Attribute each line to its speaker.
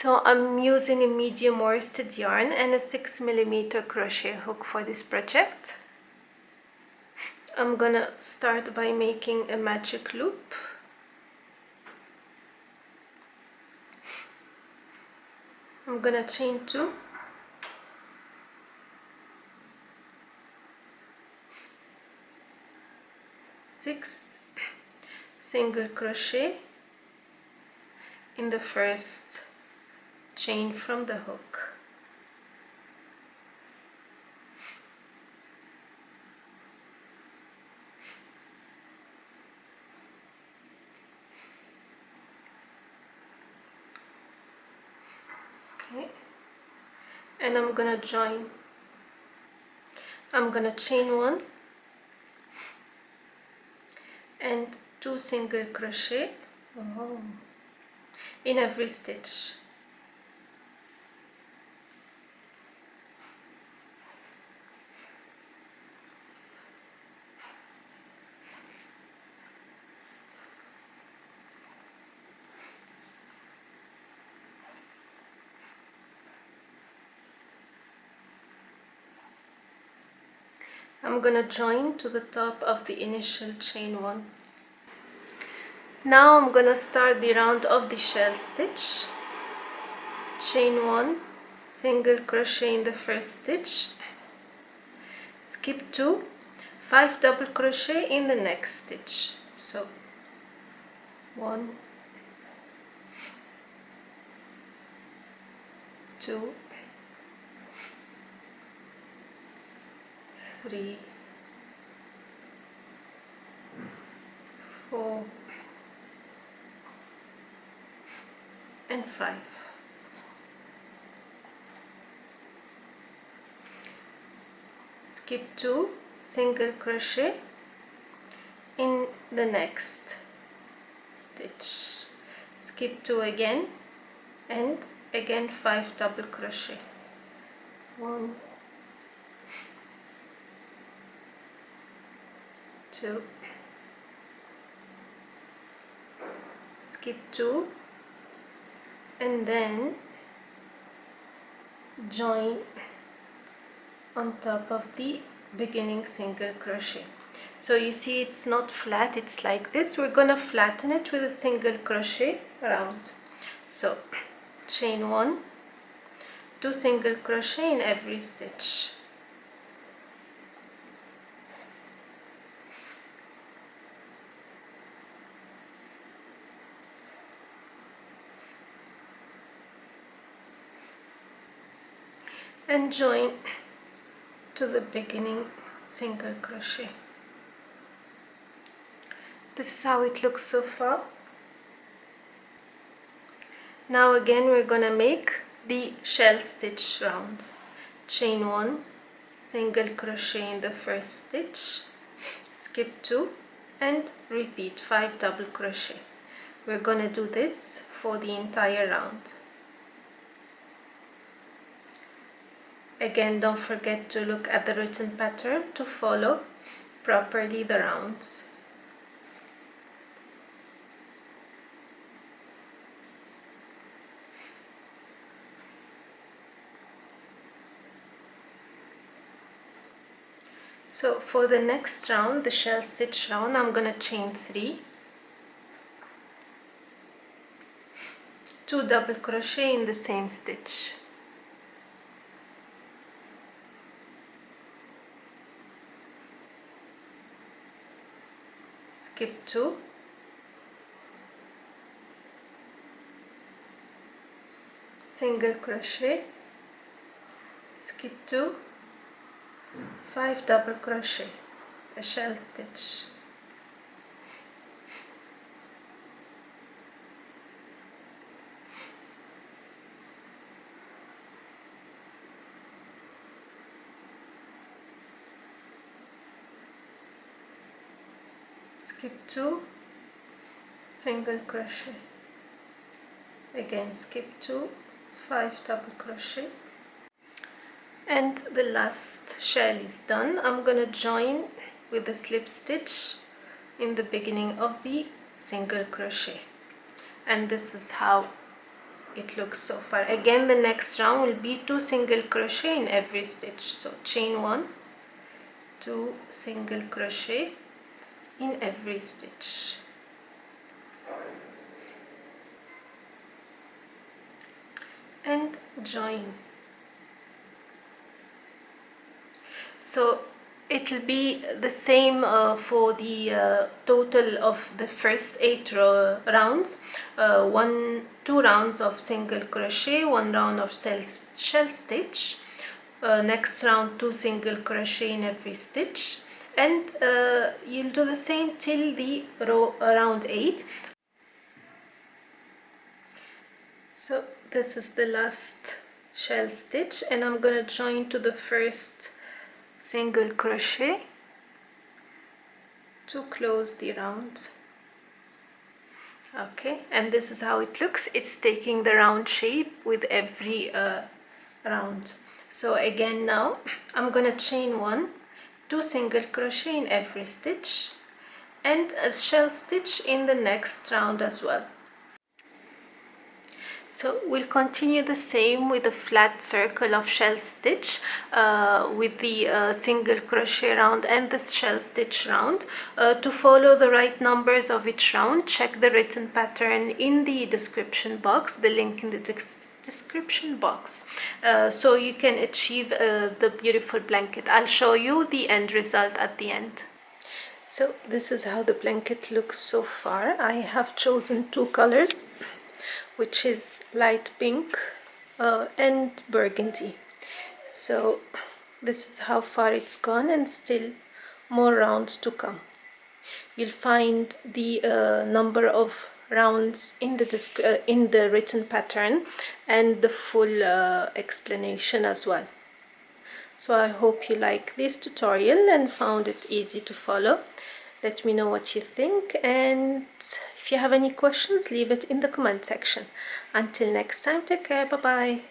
Speaker 1: So I'm using a medium worsted yarn and a 6mm crochet hook for this project. I'm gonna start by making a magic loop. I'm gonna chain 2, six single crochet in the first chain from the hook. Okay, and I'm gonna chain 1 and 2 single crochet in every stitch. I'm gonna join to the top of the initial chain 1. Now I'm gonna start the round of the shell stitch. Chain 1, single crochet in the first stitch, skip 2, 5 double crochet in the next stitch. So 1, 2, 3, 4 and 5. Skip 2, single crochet in the next stitch, skip 2 again and again 5 double crochet. 1, 2, skip 2 and then join on top of the beginning single crochet. So you see it's not flat, it's like this. We're gonna flatten it with a single crochet around. So chain 1, 2 single crochet in every stitch. And join to the beginning single crochet. This is how it looks so far. Now again we're gonna make the shell stitch round. Chain 1, single crochet in the first stitch, skip 2 and repeat 5 double crochet. We're gonna do this for the entire round. Again, don't forget to look at the written pattern to follow properly the rounds. So for the next round, the shell stitch round, I'm gonna chain 3, 2 double crochet in the same stitch, skip 2, single crochet, skip 2, 5 double crochet, a shell stitch, skip 2, single crochet, again skip 2, 5 double crochet, and the last shell is done. I'm gonna join with the slip stitch in the beginning of the single crochet, and this is how it looks so far. Again, the next round will be 2 single crochet in every stitch. So chain 1, 2 single crochet in every stitch. And join. So it will be the same for the total of the first 8 rounds. 2 rounds of single crochet, 1 round of shell stitch. Next round 2 single crochet in every stitch, and you'll do the same till the round 8. So this is the last shell stitch, and I'm gonna join to the first single crochet to close the round. Okay, and this is how it looks. It's taking the round shape with every round. So again, now I'm gonna chain 1, 2 single crochet in every stitch, and a shell stitch in the next round as well. So we'll continue the same with a flat circle of shell stitch with the single crochet round and the shell stitch round. To follow the right numbers of each round, check the written pattern in the description box, the link in the description box, so you can achieve the beautiful blanket. I'll show you the end result at the end. So this is how the blanket looks so far. I have chosen 2 colors, which is light pink and burgundy. So this is how far it's gone, and still more rounds to come. You'll find the number of rounds in the written pattern and the full explanation as well. So I hope you like this tutorial and found it easy to follow. Let me know what you think, and if you have any questions, leave it in the comment section. Until next time, take care, bye bye.